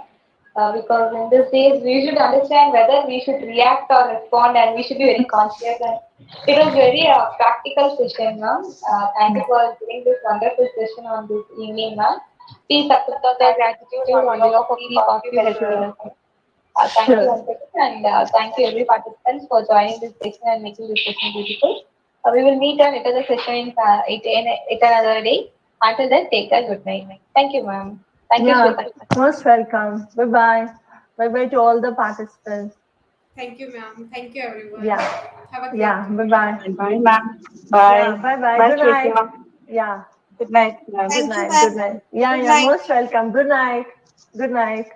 Speaker 2: Because in this days we should understand whether we should react or respond, and we should be very conscious. And it was very practical session, ma'am. Thank you for giving this wonderful session on this evening, ma'am. Please accept the gratitude on behalf of the Coffee Festival. Thank you
Speaker 4: Sure.
Speaker 2: once again, and thank you every participants for joining this session and making this session beautiful. We will meet on another session in another day. Until then, take care. Good night. Thank you, ma'am. Thank you,
Speaker 4: Yeah,
Speaker 2: Shweta.
Speaker 4: most welcome. Bye bye. Bye bye to all the participants.
Speaker 1: Thank you, ma'am. Thank you, everyone.
Speaker 4: Yeah,
Speaker 1: Have a great
Speaker 4: yeah.
Speaker 1: day.
Speaker 4: Bye bye.
Speaker 3: Bye, ma'am.
Speaker 4: Yeah,
Speaker 3: Bye.
Speaker 4: bye bye.
Speaker 3: Bye,
Speaker 4: Good night.
Speaker 3: Shweta.
Speaker 4: Yeah,
Speaker 3: Good night, ma'am.
Speaker 4: good
Speaker 6: Thank you,
Speaker 4: night.
Speaker 6: ma'am.
Speaker 4: Good night. Yeah,
Speaker 6: Good
Speaker 4: yeah.
Speaker 6: night.
Speaker 4: Most welcome. Good night. Good night.